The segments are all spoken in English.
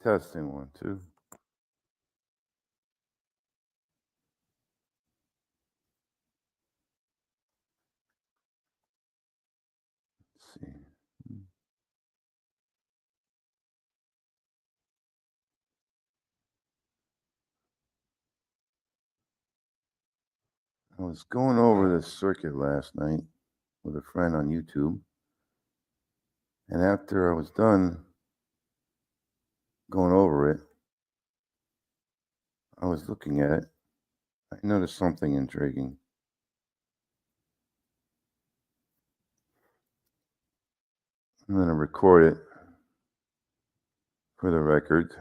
Testing 1, 2. Let's see. I was going over this circuit last night with a friend on YouTube. And after I was done going over it, I was looking at it. I noticed something intriguing. I'm going to record it for the record,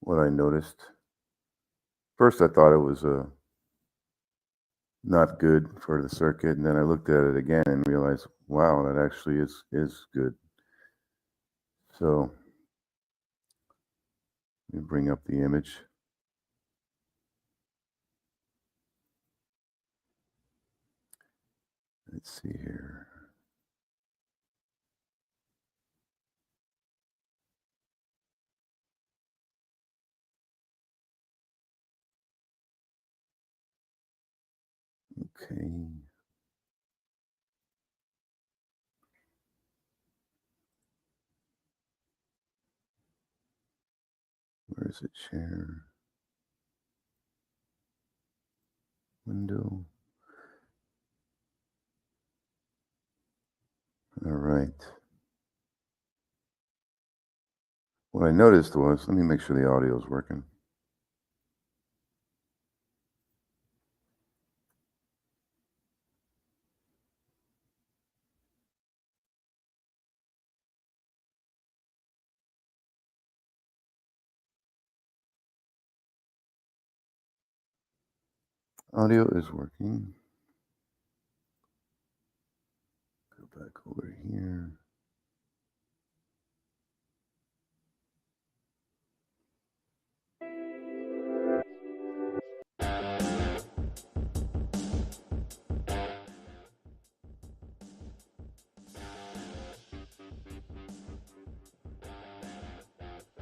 what I noticed. First, I thought it was not good for the circuit, and then I looked at it again and realized, wow, that actually is good. So let me bring up the image. Let's see here. Okay. Where's it? Share. Window. All right. What I noticed was, let me make sure the audio is working. Audio is working. Go back over here.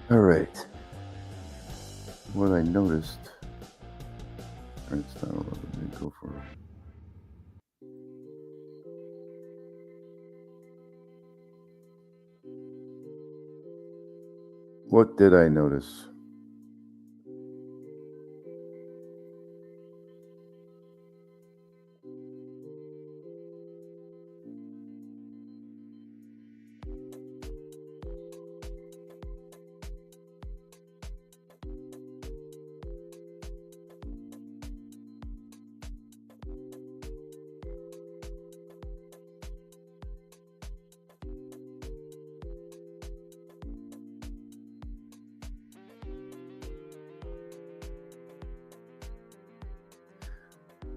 All right. What I noticed, turn this down a little bit, go for it. What did I notice?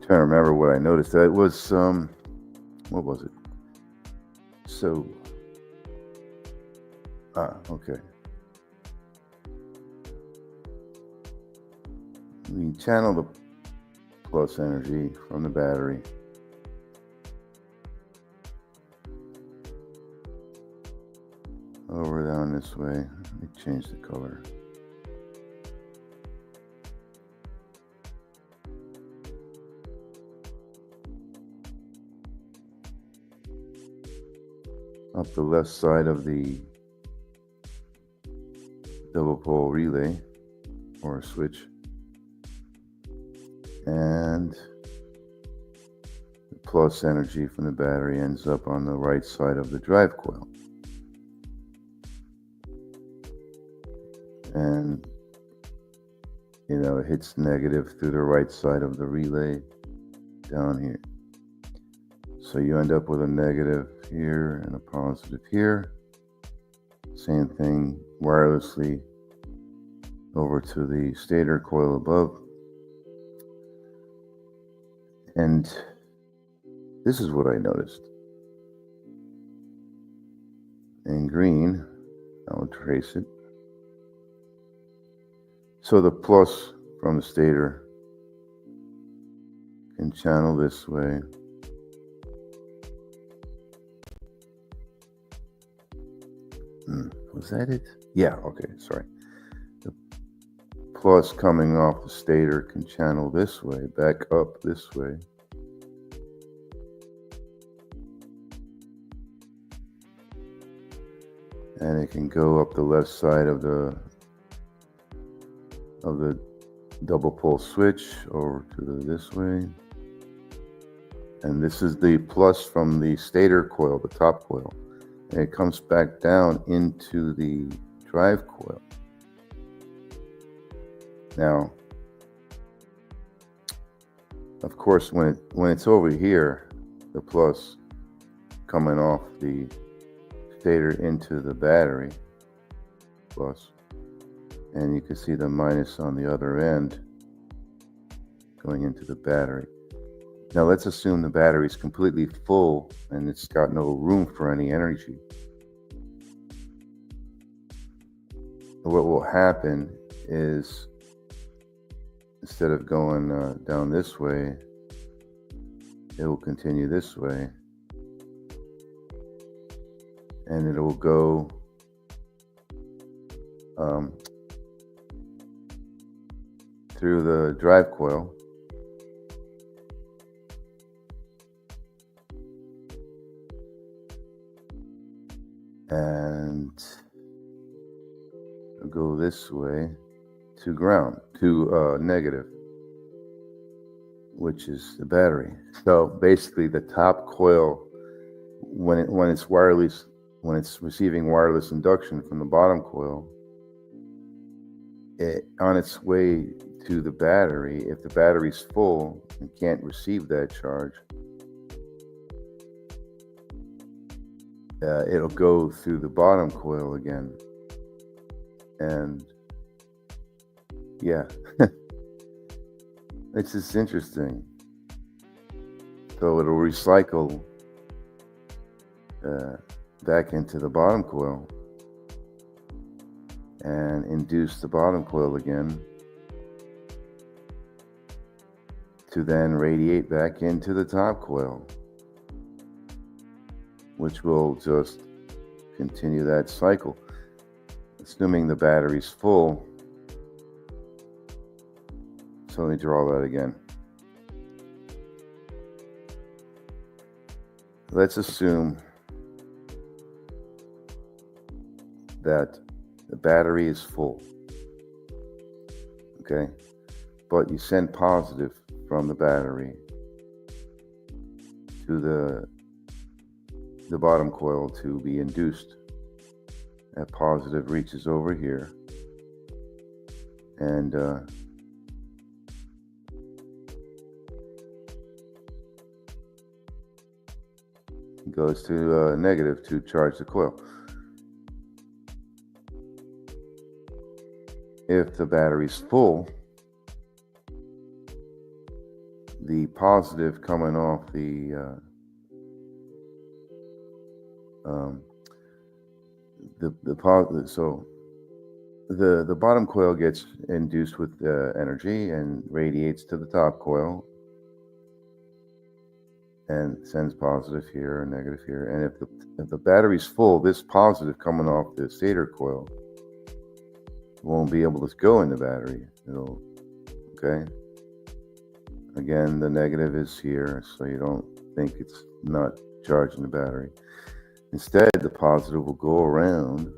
Trying to remember what I noticed. That was what was it? So okay. We channel the plus energy from the battery over down this way. Let me change the color. Up the left side of the double pole relay or switch, and the plus energy from the battery ends up on the right side of the drive coil. And it hits negative through the right side of the relay down here. So you end up with a negative here and a positive here. Same thing wirelessly over to the stator coil above. And this is what I noticed. In green, I'll trace it. So the plus from the stator can channel this way. Was that it? Yeah, okay, sorry. The plus coming off the stator can channel this way, back up this way. And it can go up the left side of the double pole switch over to this way. And this is the plus from the stator coil, the top coil. And it comes back down into the drive coil. Now, of course, when it's over here, the plus coming off the stator into the battery, plus, and you can see the minus on the other end going into the battery. Now let's assume the battery is completely full and it's got no room for any energy. What will happen is, instead of going down this way, it will continue this way, and it will go through the drive coil, and go this way to ground, to negative, which is the battery. So basically, the top coil, when it's wireless, when it's receiving wireless induction from the bottom coil, on its way to the battery, if the battery's full and can't receive that charge, it'll go through the bottom coil again. And yeah, it's just interesting. So it'll recycle back into the bottom coil and induce the bottom coil again to then radiate back into the top coil, which will just continue that cycle, assuming the battery's full. So let me draw that again. Let's assume that the battery is full, okay? But you send positive from the battery to the bottom coil to be induced. That positive reaches over here and goes to negative to charge the coil. If the battery's full, the positive coming off the bottom coil gets induced with energy and radiates to the top coil and sends positive here and negative here. And if the battery's full, this positive coming off the stator coil won't be able to go in the battery. It'll, okay? Again, the negative is here, so you don't think it's not charging the battery. Instead, the positive will go around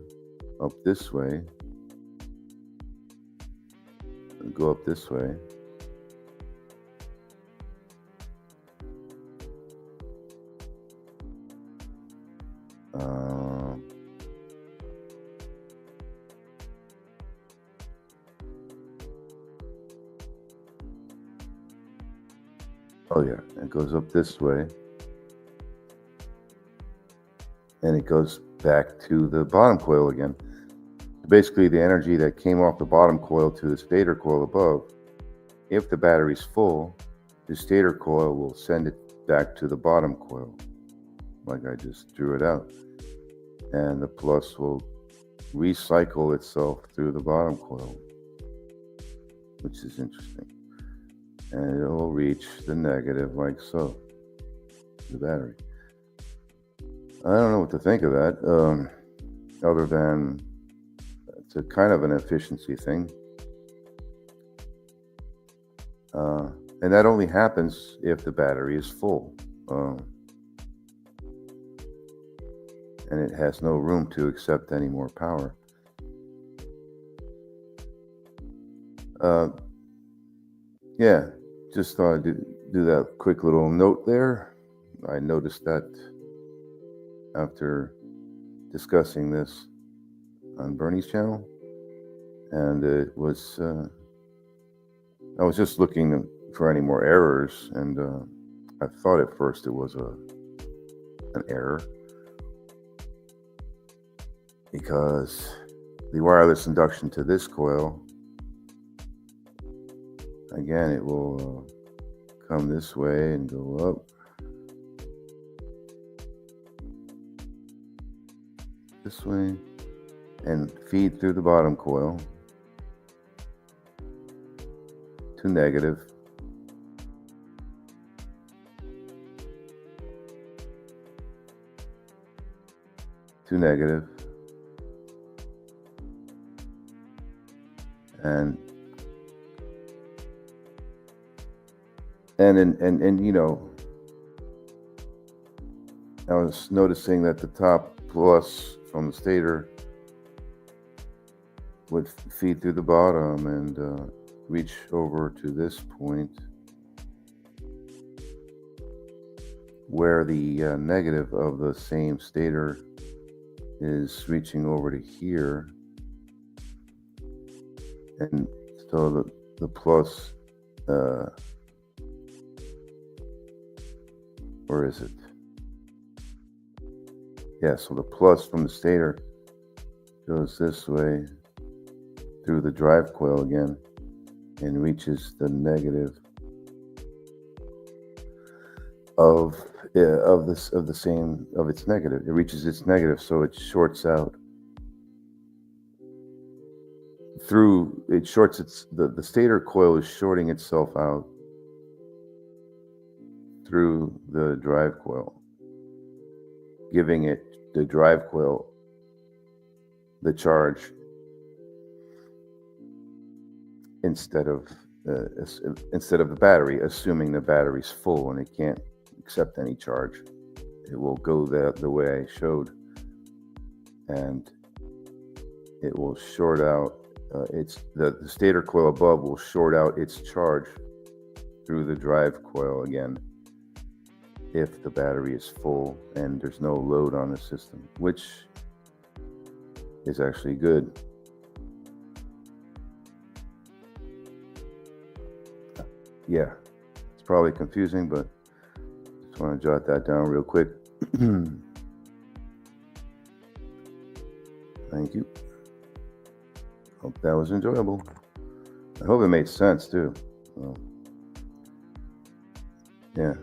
up this way, and go up this way, oh yeah, it goes up this way, and it goes back to the bottom coil again. Basically, the energy that came off the bottom coil to the stator coil above, if the battery's full, the stator coil will send it back to the bottom coil, like I just drew it out. And the plus will recycle itself through the bottom coil, which is interesting. And it will reach the negative like so, the battery. I don't know what to think of that, other than a kind of an efficiency thing. And that only happens if the battery is full. And it has no room to accept any more power. Yeah, just thought I'd do that quick little note there. I noticed that after discussing this on Bernie's channel, and it was I was just looking for any more errors, and I thought at first it was an error, because the wireless induction to this coil, again, it will come this way and go up this way and feed through the bottom coil to negative, to negative, and you know, I was noticing that the top plus from the stator would feed through the bottom and reach over to this point where the negative of the same stator is reaching over to here, and so the plus, where is it? Yeah, so the plus from the stator goes this way through the drive coil again and reaches the negative of its negative. It reaches its negative, so it shorts out through. It shorts the stator coil is shorting itself out through the drive coil, giving it, the drive coil, the charge instead of the battery, assuming the battery's full and it can't accept any charge. It will go the way I showed, and it will short out the stator coil above will short out its charge through the drive coil again if the battery is full and there's no load on the system, which is actually good. Yeah, it's probably confusing, but just want to jot that down real quick. Thank you. Hope that was enjoyable. I hope it made sense too. Yeah.